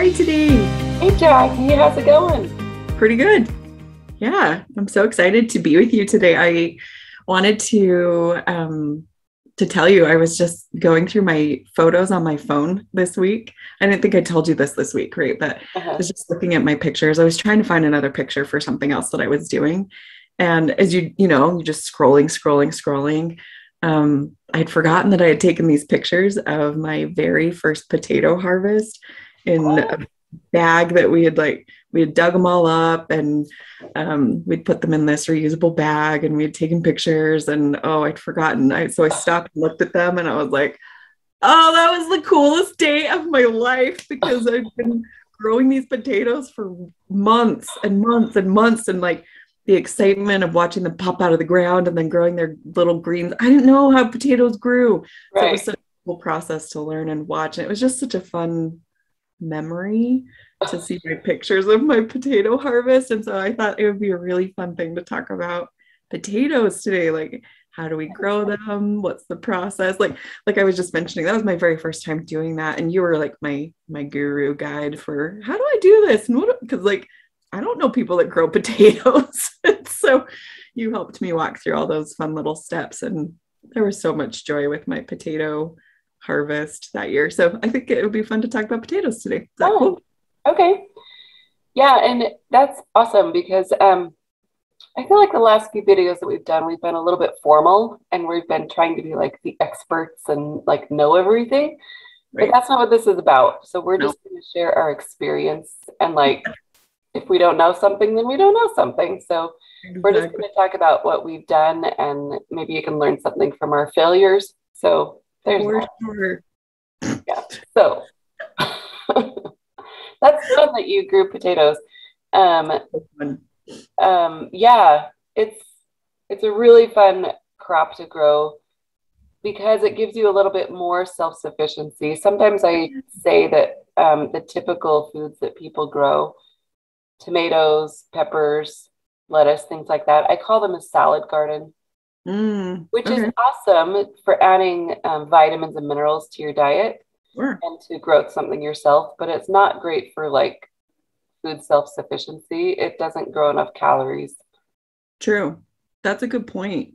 Hi today. Hey Jackie, how's it going? Pretty good. Yeah, I'm so excited to be with you today. I wanted to tell you I was just going through my photos on my phone this week. I didn't think I told you this week, right? But I Uh-huh. was just looking at my pictures. I was trying to find another picture for something else that I was doing. And as you're just scrolling. I'd forgotten that I had taken these pictures of my very first potato harvest in a What? bag that we had dug them all up, and we'd put them in this reusable bag, and we had taken pictures, and oh, I'd forgotten. So I stopped and looked at them, and I was like, oh, that was the coolest day of my life, because I've been growing these potatoes for months and months and months, and like the excitement of watching them pop out of the ground and then growing their little greens. I didn't know how potatoes grew. So it was Right. such a cool process to learn and watch. And it was just such a fun memory to see my pictures of my potato harvest. And so I thought it would be a really fun thing to talk about potatoes today. Like, how do we grow them? What's the process? Like I was just mentioning, that was my very first time doing that. And you were like my guru guide for how do I do this? And what, because like I don't know people that grow potatoes. So you helped me walk through all those fun little steps. And there was so much joy with my potato harvest that year. So I think it would be fun to talk about potatoes today. Is that Oh, cool? okay. Yeah, and that's awesome because I feel like the last few videos that we've done, we've been a little bit formal and we've been trying to be like the experts and like know everything, but Right. that's not what this is about. So we're No, just going to share our experience and like if we don't know something, then we don't know something. So we're just going exactly. to talk about what we've done and maybe you can learn something from our failures. So there's For that. sure. Yeah. So that's fun that you grew potatoes. Um, Fun. yeah, it's a really fun crop to grow because it gives you a little bit more self-sufficiency. Sometimes I say that the typical foods that people grow, tomatoes, peppers, lettuce, things like that, I call them a salad garden, which is Okay. awesome for adding vitamins and minerals to your diet Sure. and to grow something yourself, but it's not great for like food self-sufficiency. It doesn't grow enough calories. True. That's a good point.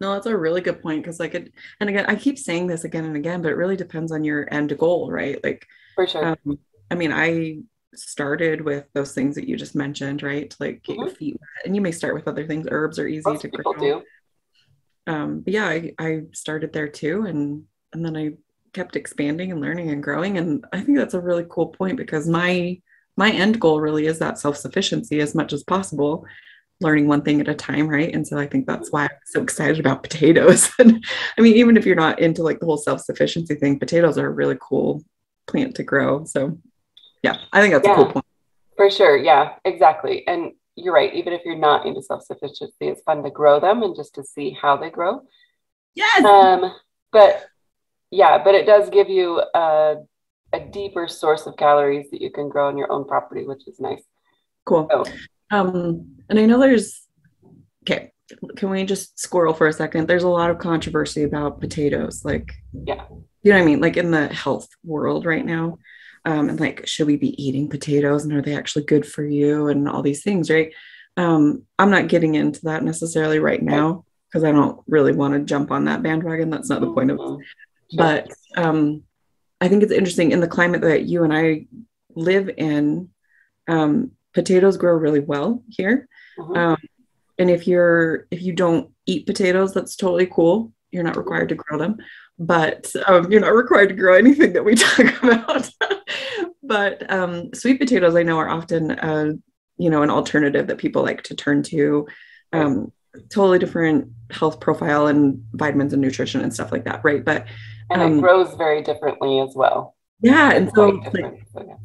No, that's a really good point, because like it, and again, I keep saying this again and again, but it really depends on your end goal, right? Like, For sure. um, I mean, I started with those things that you just mentioned, right? To like get your Hmm. feet wet. And you may start with other things. Herbs are easy Most to people grow. do. But yeah, I started there too, and then I kept expanding and learning and growing. And I think that's a really cool point, because my end goal really is that self-sufficiency as much as possible, learning one thing at a time, right? And so I think that's Mhm. why I'm so excited about potatoes. And I mean, even if you're not into like the whole self-sufficiency thing, potatoes are a really cool plant to grow. So yeah, I think that's a cool Yeah, point. for sure. Yeah, exactly. And you're right. Even if you're not into self-sufficiency, it's fun to grow them and just to see how they grow. Yes. Um, but yeah, but it does give you a deeper source of calories that you can grow on your own property, which is nice. Cool. So And I know there's, okay, can we just squirrel for a second? There's a lot of controversy about potatoes, like, yeah. you know what I mean? Like in the health world right now. And like, should we be eating potatoes, and are they actually good for you, and all these things, right? I'm not getting into that necessarily right Right. now, because I don't really want to jump on that bandwagon. That's not the point of this. Mhm. Sure. But I think it's interesting in the climate that you and I live in. Potatoes grow really well here. Hmm. Um, and if you don't eat potatoes, that's totally cool. You're not required to grow them, but you're not required to grow anything that we talk about. But sweet potatoes, I know, are often an alternative that people like to turn to. Right. Totally different health profile and vitamins and nutrition and stuff like that, right? But And it um, grows very differently as well. yeah, Like and quite so like, different. So yeah.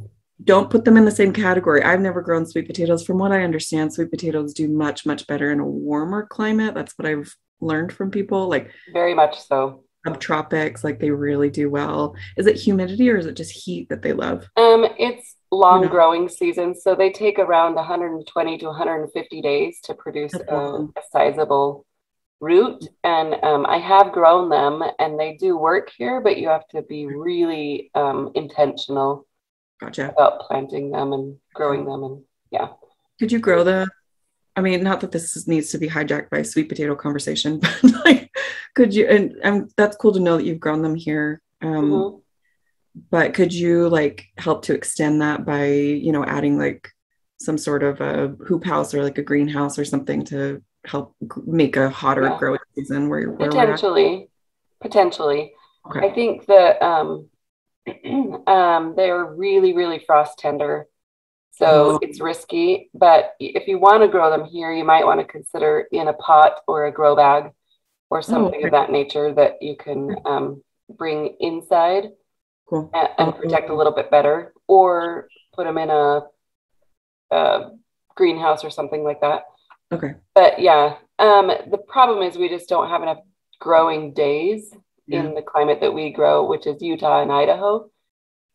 don't put them in the same category. I've never grown sweet potatoes. From what I understand, sweet potatoes do much, much better in a warmer climate. That's what I've learned from people, like Very much so. subtropics, like they really do well. Is it humidity or is it just heat that they love? It's You long know, growing season, so they take around 120 to 150 days to produce that's long. a sizable root. And I have grown them, and they do work here, but you have to be really intentional. Gotcha. about planting them and growing them. And yeah. Could you grow the, I mean, not that this needs to be hijacked by sweet potato conversation, but like, could you, and that's cool to know that you've grown them here. Mm-hmm. But could you like help to extend that by, adding like some sort of a hoop house or like a greenhouse or something to help make a hotter Yeah. growing season where we're at? Potentially. Okay. I think that they're really, really frost tender. So Oh, it's risky, but if you want to grow them here, you might want to consider in a pot or a grow bag or something of okay. that nature that you can bring inside Cool. and protect a little bit better, or put them in a greenhouse or something like that. Okay. But yeah, the problem is we just don't have enough growing days Yeah. in the climate that we grow, which is Utah and Idaho,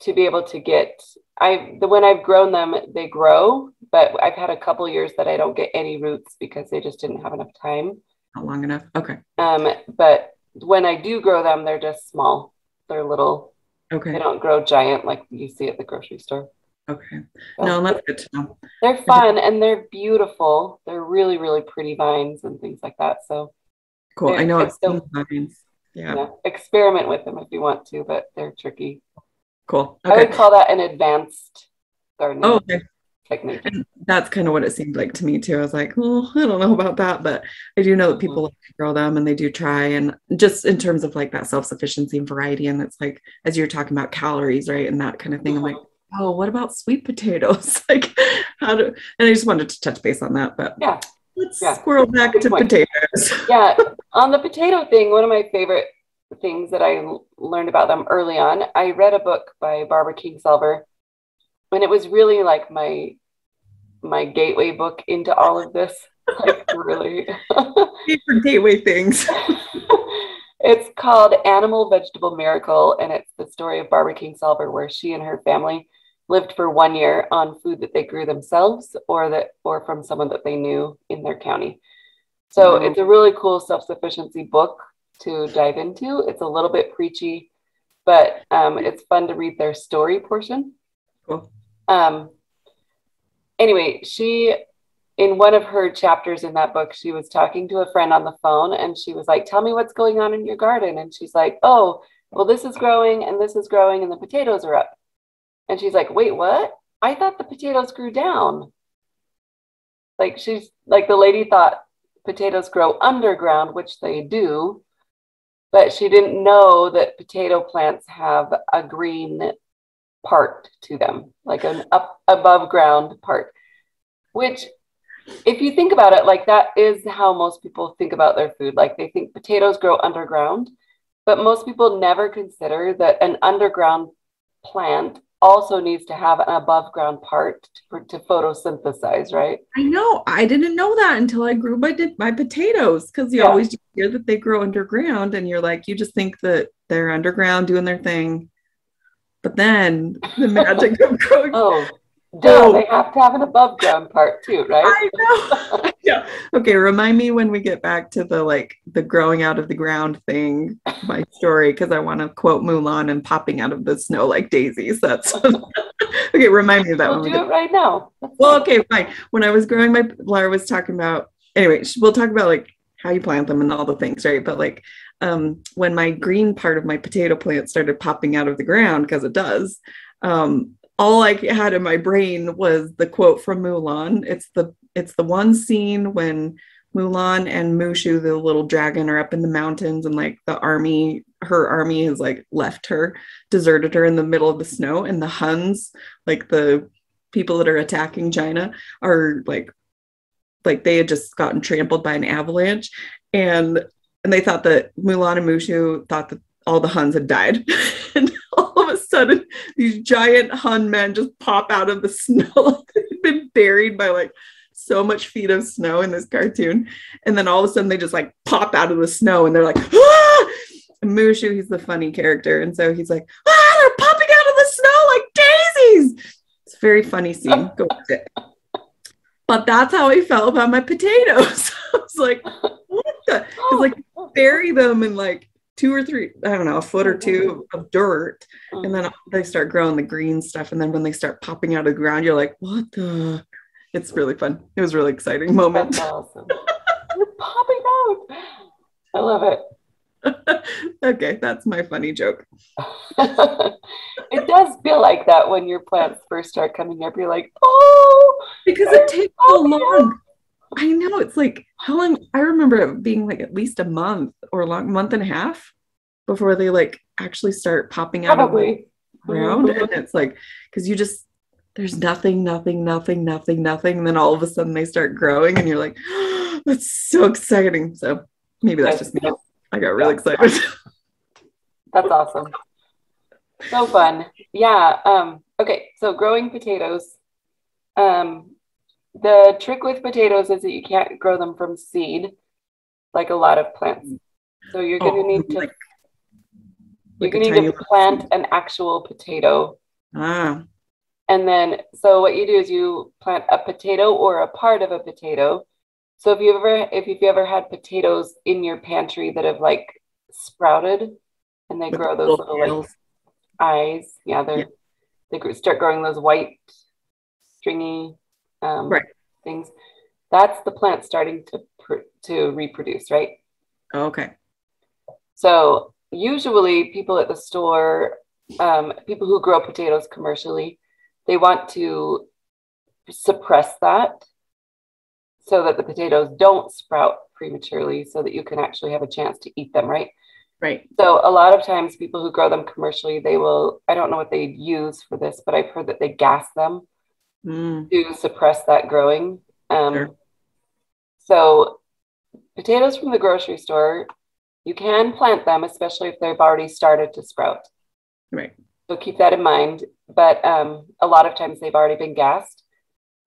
to be able to get. When I've grown them, they grow, but I've had a couple years that I don't get any roots because they just didn't have enough time. Not long enough. Okay. But when I do grow them, they're just small. They're little. They Okay. don't grow giant like you see at the grocery store. Okay. No, So that's good to know. they're I did- fun and they're beautiful. They're really, really pretty vines and things like that. So Cool. I know I've it's seen still, vines. Yeah. yeah, experiment with them if you want to, but they're tricky. Cool. I would Okay. call that an advanced Oh, gardening okay. technique. And that's kind of what it seemed like to me too. I was like, well, I don't know about that, but I do know that people Mhm. like to grow them and they do try. And just in terms of like that self-sufficiency and variety, and it's like as you're talking about calories, right? And that kind of thing. I'm like, Mhm. oh, what about sweet potatoes? Like how do and I just wanted to touch base on that, but Yeah, let's yeah. squirrel back Good to point. potatoes. Yeah, on the potato thing, one of my favorite things that I learned about them early on, I read a book by Barbara Kingsolver, and it was really like my gateway book into all of this. Like really. For gateway things. It's called Animal Vegetable Miracle, and it's the story of Barbara Kingsolver, where she and her family lived for 1 year on food that they grew themselves or from someone that they knew in their county. So Wow. it's a really cool self-sufficiency book to dive into. It's a little bit preachy, but it's fun to read their story portion. Cool. Um, anyway, in one of her chapters in that book, she was talking to a friend on the phone and she was like, tell me what's going on in your garden. And she's like, oh, well, this is growing and this is growing and the potatoes are up. And she's like, wait, what? I thought the potatoes grew down. Like she's like the lady thought potatoes grow underground, which they do, but she didn't know that potato plants have a green part to them, like an up above ground part, which if you think about it, like that is how most people think about their food. Like they think potatoes grow underground, but most people never consider that an underground plant also needs to have an above ground part to photosynthesize, right? I know. I didn't know that until I grew my potatoes because you Yeah. always hear that they grow underground and you're like, you just think that they're underground doing their thing. But then the magic of growing. Oh, duh, Oh, they have to have an above ground part too, right? I know. Yeah. Okay, remind me when we get back to the growing out of the ground thing, my story, because I want to quote Mulan and popping out of the snow like daisies. That's okay. Remind me of that We'll when we do get. it right now. Well, okay, fine. When I was growing Laura was talking about, anyway, we'll talk about like how you plant them and all the things, right? But like when my green part of my potato plant started popping out of the ground, because it does, all I had in my brain was the quote from Mulan. It's the one scene when Mulan and Mushu, the little dragon, are up in the mountains and like her army has like left her, deserted her in the middle of the snow, and the Huns, like the people that are attacking China, are like they had just gotten trampled by an avalanche, and they thought that Mulan and Mushu thought that all the Huns had died. And all of a sudden, these giant Hun men just pop out of the snow. They've been buried by like so much feet of snow in this cartoon. And then all of a sudden, they just like pop out of the snow and they're like, ah! And Mushu, he's the funny character. And so he's like, ah, they're popping out of the snow like daisies. It's a very funny scene. Go watch it. But that's how I felt about my potatoes. I was like, what the? Because like bury them in like two or three, I don't know, a foot or two of dirt. And then they start growing the green stuff. And then when they start popping out of the ground, you're like, what the? It's really fun. It was a really exciting moment. That's awesome. You're popping out. I love it. Okay, that's my funny joke. It does feel like that when your plants first start coming up. You're like, oh, because it takes so long. I know, it's like how long? I remember it being like at least a month or a month and a half before they like actually start popping out of the ground. And it's like, because you just, there's nothing. And then all of a sudden they start growing and you're like, oh, that's so exciting. So maybe that's just me. I got really excited. That's awesome. So fun. Yeah. Okay. So growing potatoes. The trick with potatoes is that you can't grow them from seed like a lot of plants. So you're going to need to plant an actual potato. Ah. And then, so what you do is you plant a potato or a part of a potato. So if you've ever had potatoes in your pantry that have like sprouted and they grow those little like eyes, they start growing those white stringy things. That's the plant starting to reproduce, right? Okay. So usually people at the store, people who grow potatoes commercially, they want to suppress that so that the potatoes don't sprout prematurely so that you can actually have a chance to eat them, right? Right. So a lot of times people who grow them commercially, they will, I don't know what they use for this, but I've heard that they gas them to suppress that growing. Sure. So potatoes from the grocery store, you can plant them, especially if they've already started to sprout. Right. So keep that in mind. But a lot of times they've already been gassed.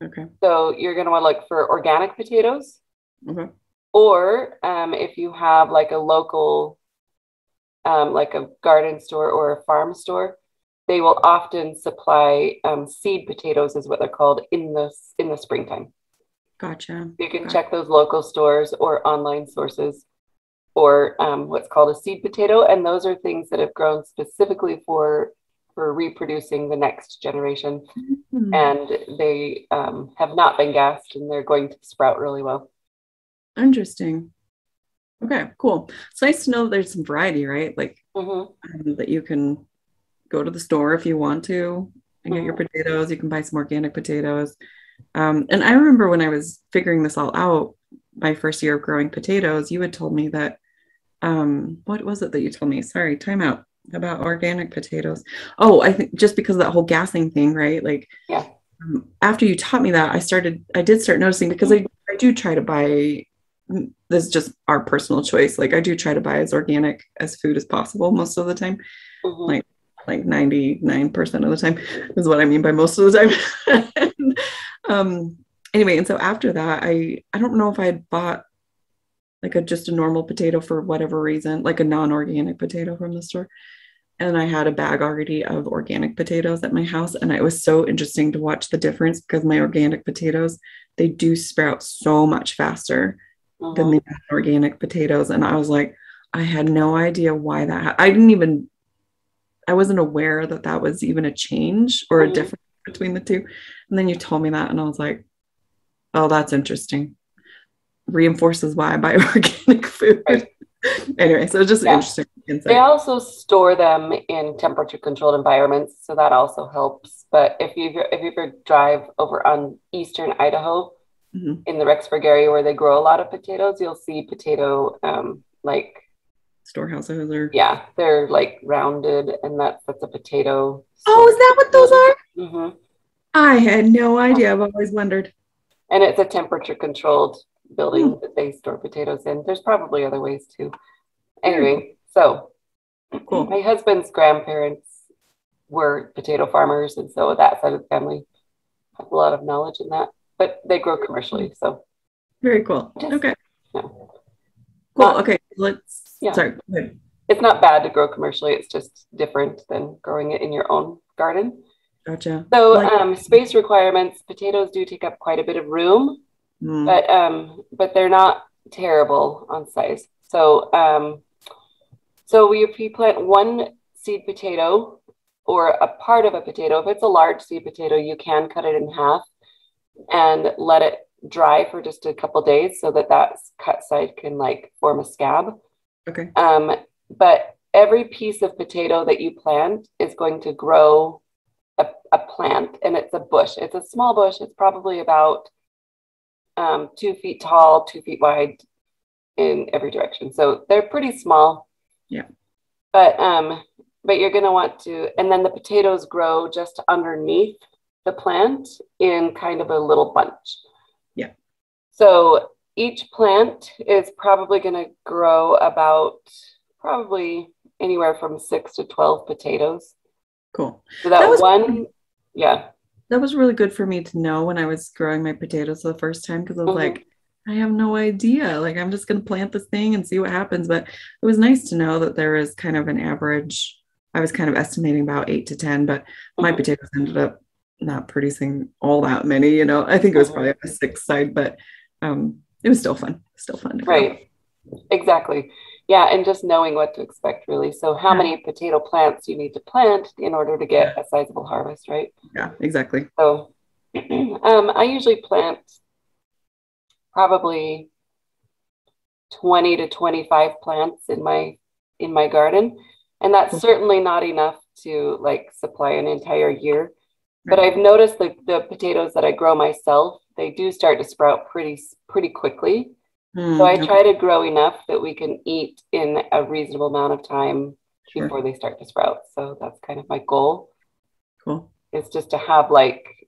Okay. So you're going to want to look for organic potatoes. Okay. Or if you have like a local, like a garden store or a farm store, they will often supply seed potatoes, is what they're called, in the springtime. Gotcha. You can check those local stores or online sources, or what's called a seed potato, and those are things that have grown specifically for reproducing the next generation, and they have not been gassed, and they're going to sprout really well. Interesting. Okay, cool. It's nice to know that there's some variety, right? Like that you can go to the store if you want to and get your potatoes. You can buy some organic potatoes. And I remember when I was figuring this all out, my first year of growing potatoes, you had told me that, what was it that you told me? Sorry, time out, about organic potatoes. Oh, I think just because of that whole gassing thing, right? Like, after you taught me that, I did start noticing, because I do try to buy, this is just our personal choice. Like I do try to buy as organic as food as possible most of the time. Like 99% of the time is what I mean by most of the time. Anyway, and so after that, I don't know if I had bought like just a normal potato for whatever reason, like a non-organic potato from the store. And I had a bag already of organic potatoes at my house. And it was so interesting to watch the difference, because my organic potatoes, they do sprout so much faster than the organic potatoes. And I was like, I had no idea why that I wasn't aware that that was even a change or a difference between the two. And then you told me that, and I was like, oh, that's interesting. Reinforces why I buy organic food. Right. Anyway, so just interesting insight. They also store them in temperature controlled environments, so that also helps. But if you ever drive over on eastern Idaho, in the Rexburg area where they grow a lot of potatoes, you'll see potato like storehouses, or they're like rounded, and that's a potato. Oh, is that what those are? I had no idea. I've always wondered. And it's a temperature controlled building that they store potatoes in. There's probably other ways too. Anyway, so cool. My husband's grandparents were potato farmers, and so that side of the family has a lot of knowledge in that. But they grow commercially, so very cool. Okay. Cool. Okay, let's. Sorry. It's not bad to grow commercially. It's just different than growing it in your own garden. Gotcha. So space requirements, potatoes do take up quite a bit of room, but they're not terrible on size. So So if you plant one seed potato or a part of a potato, if it's a large seed potato, you can cut it in half and let it dry for just a couple days so that that cut side can like form a scab. Okay. But every piece of potato that you plant is going to grow a plant, and it's a bush. It's a small bush. It's probably about 2 feet tall, 2 feet wide in every direction. So they're pretty small. Yeah. But you're going to want to, and then the potatoes grow just underneath the plant in kind of a little bunch. Yeah. So each plant is probably going to grow about probably anywhere from 6 to 12 potatoes. Cool. So that one, yeah. That was really good for me to know when I was growing my potatoes for the first time, because I was like, I have no idea. Like, I'm just going to plant this thing and see what happens. But it was nice to know that there is kind of an average. I was kind of estimating about 8 to 10, but my potatoes ended up not producing all that many. I think it was probably on the 6 side, but it was still fun. Still fun to grow. Right. Exactly. Yeah, and just knowing what to expect, really. So how many potato plants you need to plant in order to get a sizable harvest, right? Yeah, exactly. So I usually plant probably 20 to 25 plants in my garden. And that's certainly not enough to like supply an entire year. But I've noticed the potatoes that I grow myself, they do start to sprout pretty quickly. So I try to grow enough that we can eat in a reasonable amount of time before they start to sprout. So that's kind of my goal. Cool. Is just to have like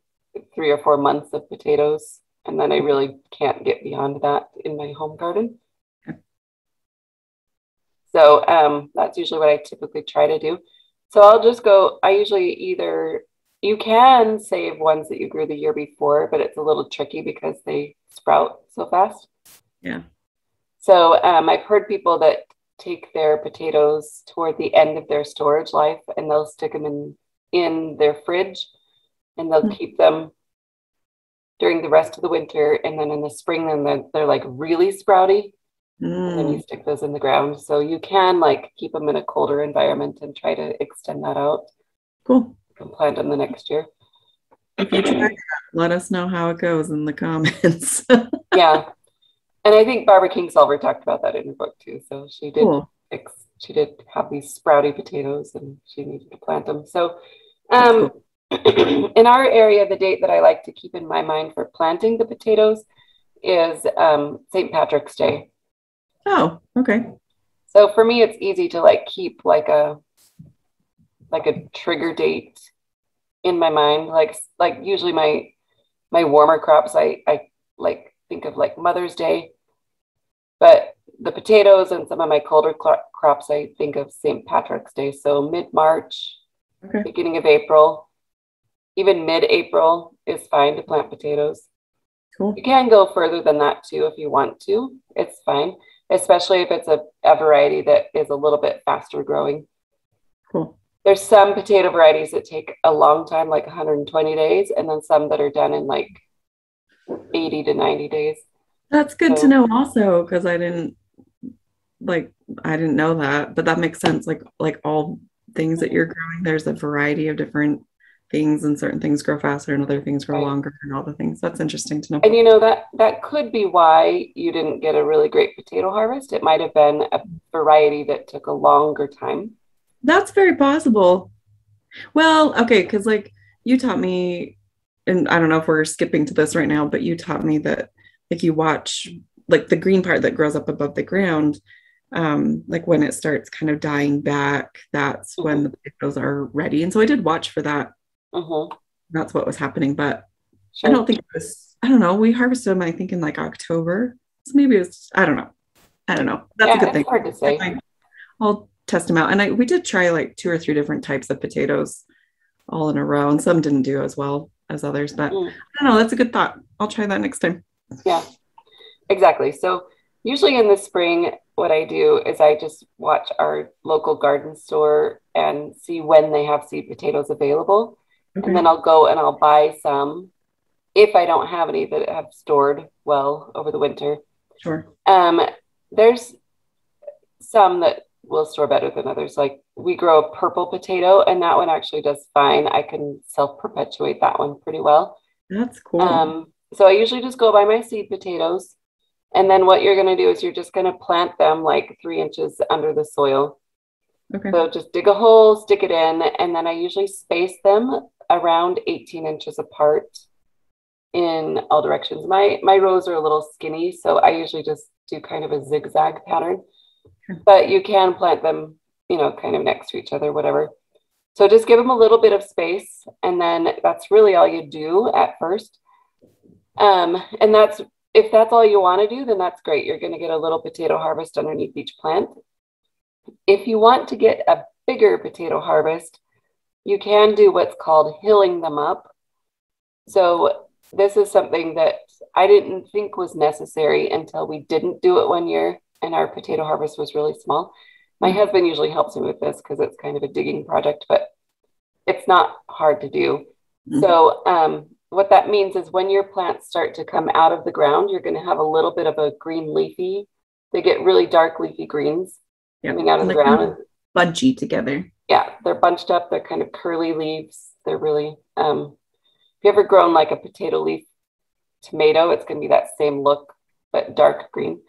3 or 4 months of potatoes. And then I really can't get beyond that in my home garden. Okay. So that's usually what I typically try to do. So I'll just go, I usually you can save ones that you grew the year before, but it's a little tricky because they sprout so fast. Yeah. So I've heard people that take their potatoes toward the end of their storage life and they'll stick them in their fridge and they'll keep them during the rest of the winter. And then in the spring, then they're like really sprouty. And then you stick those in the ground. So you can like keep them in a colder environment and try to extend that out. Cool. You can plant them the next year. If you try that, let us know how it goes in the comments. Yeah. And I think Barbara Kingsolver talked about that in her book too. So she did she did have these sprouty potatoes and she needed to plant them. So cool. In our area, the date that I like to keep in my mind for planting the potatoes is St. Patrick's Day. Oh, okay. So for me, it's easy to like keep like a trigger date in my mind. Like usually my warmer crops, I like think of like Mother's Day. But the potatoes and some of my colder crops, I think of St. Patrick's Day. So mid-March, beginning of April, even mid-April is fine to plant potatoes. Cool. You can go further than that too if you want to. It's fine, especially if it's a variety that is a little bit faster growing. Cool. There's some potato varieties that take a long time, like 120 days, and then some that are done in like 80 to 90 days. That's good to know also, because I didn't know that, but that makes sense. Like all things that you're growing, there's a variety of different things, and certain things grow faster and other things grow longer and all the things. That's interesting to know. And that could be why you didn't get a really great potato harvest. It might have been a variety that took a longer time. That's very possible. Well, okay, because like you taught me, and I don't know if we're skipping to this right now, but you taught me that like you watch like the green part that grows up above the ground, like when it starts kind of dying back, that's when the potatoes are ready. And so I did watch for that. That's what was happening, but I don't think it was, I don't know, we harvested them I think in like October, so maybe it was, I don't know. That's a good thing. It's hard to say. I'll test them out. And we did try like 2 or 3 different types of potatoes all in a row, and some didn't do as well as others, but I don't know, that's a good thought. I'll try that next time. Yeah, exactly. So usually in the spring, what I do is I just watch our local garden store and see when they have seed potatoes available. And then I'll go and I'll buy some if I don't have any that have stored well over the winter. Sure. There's some that will store better than others. Like we grow a purple potato and that one actually does fine. I can self-perpetuate that one pretty well. That's cool. So I usually just go by my seed potatoes. And then what you're going to do is you're just going to plant them like 3 inches under the soil. Okay. So just dig a hole, stick it in, and then I usually space them around 18 inches apart in all directions. My rows are a little skinny, so I usually just do kind of a zigzag pattern. But you can plant them, kind of next to each other, whatever. So just give them a little bit of space, and then that's really all you do at first. And if that's all you want to do, then that's great. You're going to get a little potato harvest underneath each plant. If you want to get a bigger potato harvest, you can do what's called hilling them up. So this is something that I didn't think was necessary until we didn't do it one year and our potato harvest was really small. My husband usually helps me with this because it's kind of a digging project, but it's not hard to do. So what that means is when your plants start to come out of the ground, you're going to have a little bit of a green leafy. They get really dark leafy greens coming out of the ground. Kind of bunchy together. Yeah, they're bunched up. They're kind of curly leaves. They're really, if you ever grown like a potato leaf tomato, it's going to be that same look, but dark green.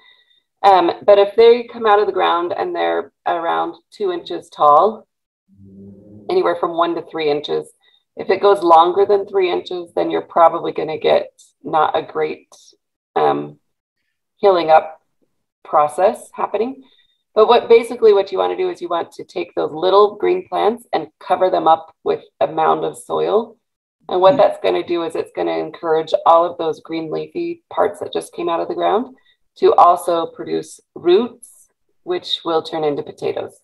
But if they come out of the ground and they're around 2 inches tall, anywhere from 1 to 3 inches, if it goes longer than 3 inches, then you're probably going to get not a great healing up process happening. But what you want to do is you want to take those little green plants and cover them up with a mound of soil. And what that's going to do is it's going to encourage all of those green leafy parts that just came out of the ground to also produce roots, which will turn into potatoes.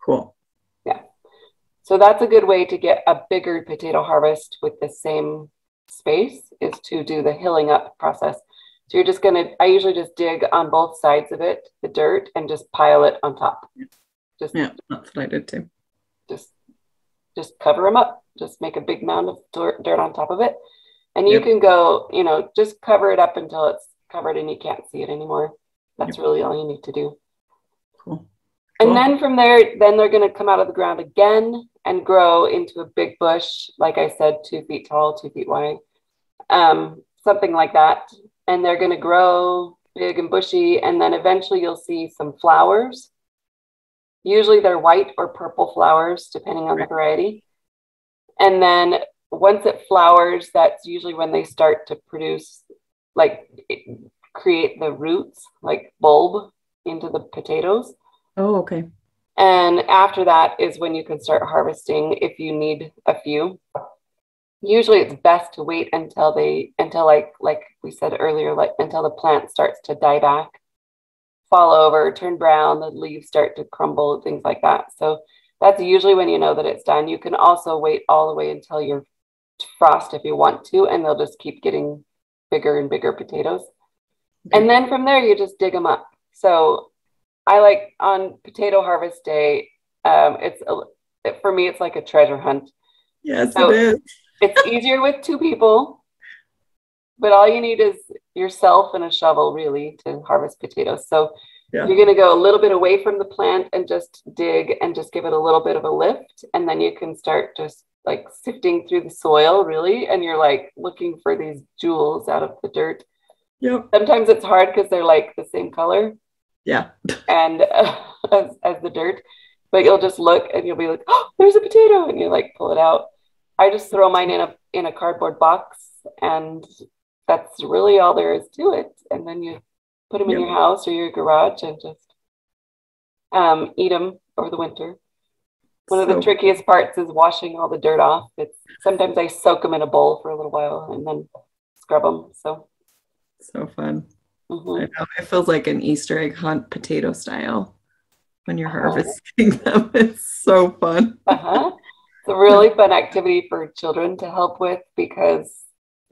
Cool. Yeah. So that's a good way to get a bigger potato harvest with the same space, is to do the hilling up process. So you're just I usually just dig on both sides of it, the dirt, and just pile it on top. Yeah, that's what I did too. Just cover them up. Just make a big mound of dirt on top of it. And you can go, just cover it up until it's covered and you can't see it anymore. That's really all you need to do. Cool. And then from there, then they're going to come out of the ground again and grow into a big bush. Like I said, 2 feet tall, 2 feet wide, something like that. And they're going to grow big and bushy. And then eventually you'll see some flowers. Usually they're white or purple flowers, depending on the variety. And then once it flowers, that's usually when they start to produce, create the roots, like bulb into the potatoes. Oh, okay. And after that is when you can start harvesting if you need a few. Usually it's best to wait until like we said earlier, until the plant starts to die back, fall over, turn brown, the leaves start to crumble, things like that. So that's usually when you know that it's done. You can also wait all the way until you're frost if you want to, and they'll just keep getting bigger and bigger potatoes. Okay. And then from there, you just dig them up. So I like on potato harvest day, for me, it's like a treasure hunt. Yes, so it is. It's easier with 2 people, but all you need is yourself and a shovel really to harvest potatoes. So you're going to go a little bit away from the plant and just dig and just give it a little bit of a lift. And then you can start just like sifting through the soil really. And you're like looking for these jewels out of the dirt. Yep. Sometimes it's hard because they're like the same color. Yeah. And as the dirt, but you'll just look and you'll be like, oh, there's a potato. And you like pull it out. I just throw mine in a cardboard box, and that's really all there is to it. And then you put them in your house or your garage and just eat them over the winter. One of the trickiest parts is washing all the dirt off. Sometimes I soak them in a bowl for a little while and then scrub them. So fun. I know. It feels like an Easter egg hunt potato style when you're harvesting them. It's so fun. It's a really fun activity for children to help with because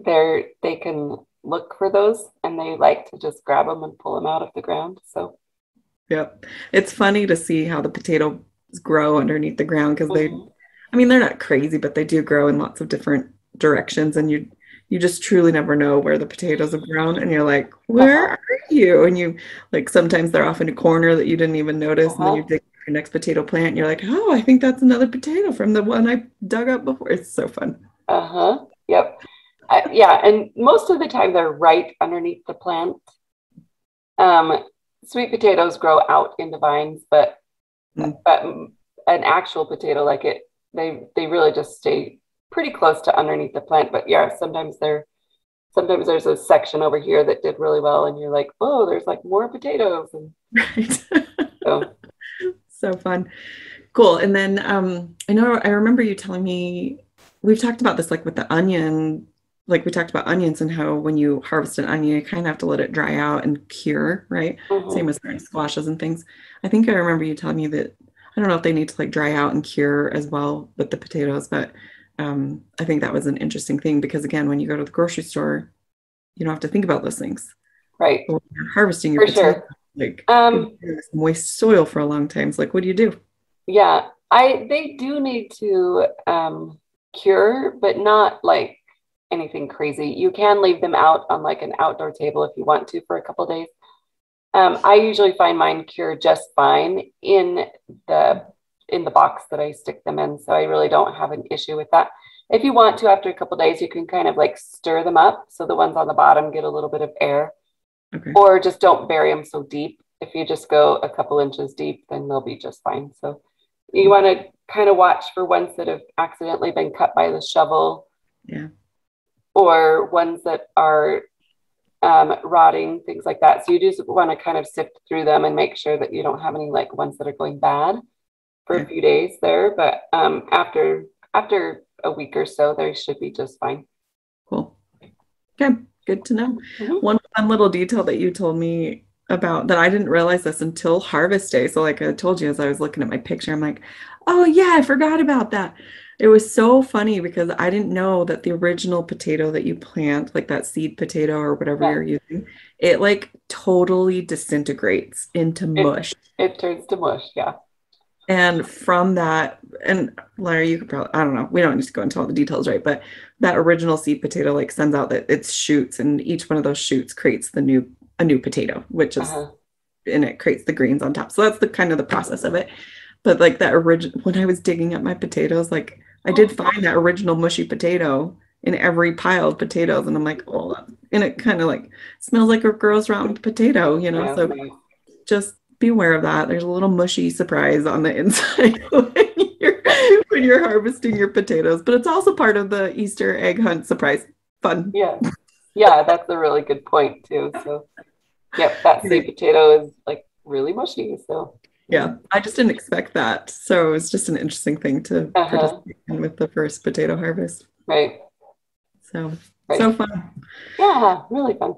they can look for those and they like to just grab them and pull them out of the ground. So it's funny to see how the potatoes grow underneath the ground because they're not crazy, but they do grow in lots of different directions, and you just truly never know where the potatoes have grown, and you're like, where are you? And you like sometimes they're off in a corner that you didn't even notice, and then you dig your next potato plant. You're like, oh, I think that's another potato from the one I dug up before. It's so fun. Uh-huh. Yep. Yeah, and most of the time they're right underneath the plant. Sweet potatoes grow out into vines, but an actual potato like it, they really just stay pretty close to underneath the plant. But yeah, sometimes there's a section over here that did really well, and you're like, oh, there's like more potatoes. And Right. so So fun. Cool. And then I remember you telling me we've talked about this like with the onion, like we talked about onions and how when you harvest an onion, you kind of have to let it dry out and cure, right? Same as squashes and things. I think I remember you telling me that I don't know if they need to like dry out and cure as well with the potatoes, but I think that was an interesting thing because again, when you go to the grocery store, you don't have to think about those things. right. But when you're harvesting your For potato, sure. like Um, moist soil for a long time. It's like, what do you do? yeah, they do need to cure, but not like anything crazy. You can leave them out on like an outdoor table if you want to for a couple days. I usually find mine cure just fine the in the box that I stick them in, so I really don't have an issue with that. If you want to, after a couple days, you can kind of like stir them up so the ones on the bottom get a little bit of air, Okay. or just don't bury them so deep. If you just go a couple inches deep, then they'll be just fine. So you want to kind of watch for ones that have accidentally been cut by the shovel, Yeah. or ones that are rotting, things like that. So you just want to kind of sift through them and make sure that you don't have any like ones that are going bad for a few days there. But after a week or so, they should be just fine. Cool. Okay, good to know. One fun little detail that you told me about that I didn't realize this until harvest day. So like I told you as I was looking at my picture, I'm like, oh yeah, I forgot about that. It was so funny because I didn't know that the original potato that you plant, like that seed potato or whatever you're using, it like totally disintegrates into mush. It turns to mush, yeah. And from that, and Larry, you could probably, I don't know, we don't need to go into all the details, right? But that original seed potato like sends out that its shoots, and each one of those shoots creates a new potato, which is, and it creates the greens on top. So that's the kind of the process of it. But like that original, when I was digging up my potatoes, like I did find that original mushy potato in every pile of potatoes. And I'm like, oh, and it kind of like smells like a gross rotten potato, you know? So just be aware of that. There's a little mushy surprise on the inside when you're harvesting your potatoes, but it's also part of the Easter egg hunt surprise. Fun. Yeah, that's a really good point too. So yep, that sweet potato is like really mushy. So yeah, I just didn't expect that. So it's just an interesting thing to participate in with the first potato harvest. Right. So so fun. Yeah, really fun.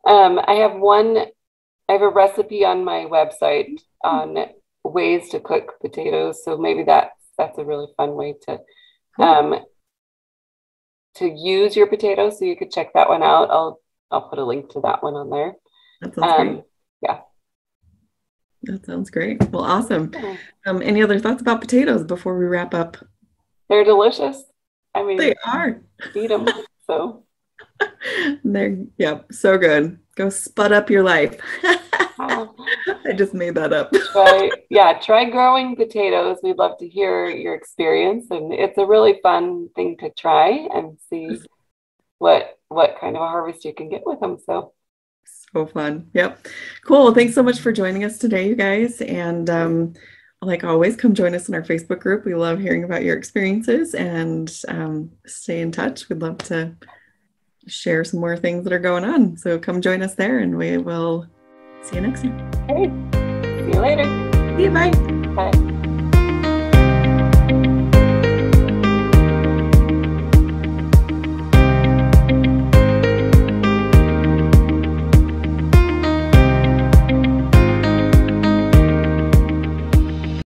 I have a recipe on my website on ways to cook potatoes. So maybe that's a really fun way to use your potatoes. So you could check that one out. I'll put a link to that one on there. That sounds great. Yeah. That sounds great. Well, awesome. Any other thoughts about potatoes before we wrap up? They're delicious. I mean, they are. Eat them. So they're so good. Go spud up your life. I just made that up. Try growing potatoes. We'd love to hear your experience, and it's a really fun thing to try and see what kind of a harvest you can get with them. So fun. Yep. Cool. Thanks so much for joining us today, you guys. And like always, come join us in our Facebook group. We love hearing about your experiences, and stay in touch. We'd love to share some more things that are going on. So come join us there, and we will see you next time. Hey, see you later. See you. Bye. Bye.